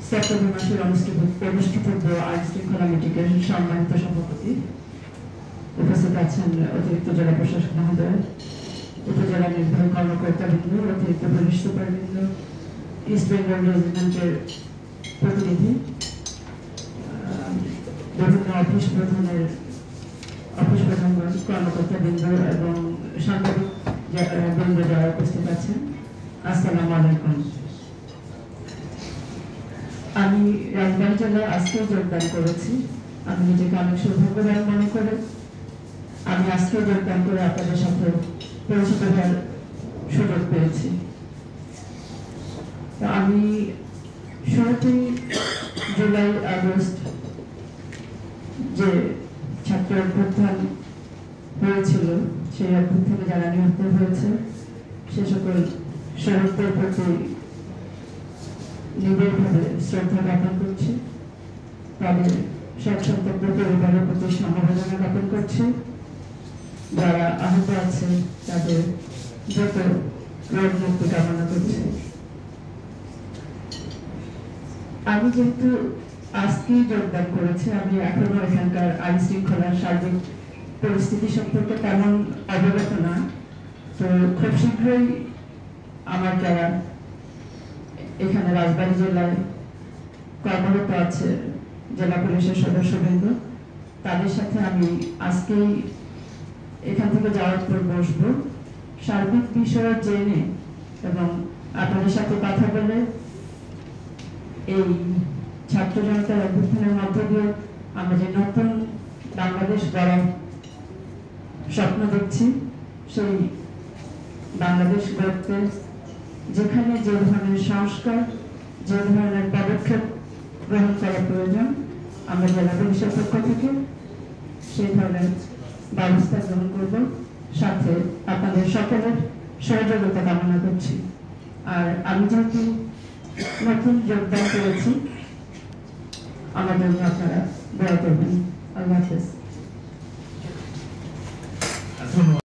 September মাসের অনুষ্ঠিত আইন শৃঙ্খলা মিটিংয়ের সম্মানিত সভাপতি, উপস্থিত আছেন অতিরিক্ত জেলা প্রশাসক মহোদয়, উপজেলা নির্বাহী কর্মকর্তাবৃন্দ, অতিরিক্ত পুলিশ সুপারবৃন্দ, ইস্ট বেঙ্গল রেজিমেন্টের প্রতিনিধি, বিভিন্ন অফিস প্রধানগণ, কর্মকর্তাবৃন্দ এবং সাংবাদিক বৃন্দ যারা উপস্থিত আছেন, আসসালামু আলাইকুম। আমি রাজবাড়ী জেলায় আজকেও যোগদান করেছি। আমি নিজেকে অনেক সৌভাগ্যবান মনে করে আমি আজকেও যোগদান করে আপনাদের সাথে পরিচিত হওয়ার সুযোগ পেয়েছি। আমি 16 জুলাই আগস্ট যে ছাত্র অভ্যুত্থান হয়েছিল, সেই অভ্যুত্থানে যারা নিহত হয়েছে সে সকল শহীদদের প্রতি নিবিড়ভাবে শ্রদ্ধা জ্ঞাপন করছি, তাদের শোক সন্তপ্ত পরিবারের প্রতি সমবেদনা জ্ঞাপন করছি, যারা আহত আছে তাদের দ্রুত রোগ মুক্তি কামনা করছি। আমি যেহেতু আজকেই যোগদান করেছি, আমি এখনো এখানকার আইন শৃঙ্খলার সার্বিক পরিস্থিতি সম্পর্কে তেমন অবগত না। তো খুব শীঘ্রই আমার যারা এখানে রাজবাড়ী জেলায় কর্মরত আছে জেলা পুলিশের সদস্যবৃন্দ, তাদের সাথে আমি আজকেই এখান থেকে যাওয়ার পর বসবো, সার্বিক বিষয় জেনে এবং আপনাদের সাথে কথা বলে এই ছাত্র জনতার অভ্যুত্থানের মধ্য দিয়ে আমরা যে নতুন বাংলাদেশ গড়ার স্বপ্ন দেখছি, সেই বাংলাদেশ গড়তে যেখানে যে ধরনের সংস্কার, যে ধরনের পদক্ষেপ গ্রহণ করা প্রয়োজন, আমরা জেলা পুলিশের পক্ষ থেকে সেই ধরনের ব্যবস্থা গ্রহণ করব। সাথে আপনাদের সকলের সহযোগিতা কামনা করছি। আর আমি যেহেতু নতুন যোগদান করেছি, আমার জন্য আপনারা দোয়া করবেন। আল্লাহ হাফেজ।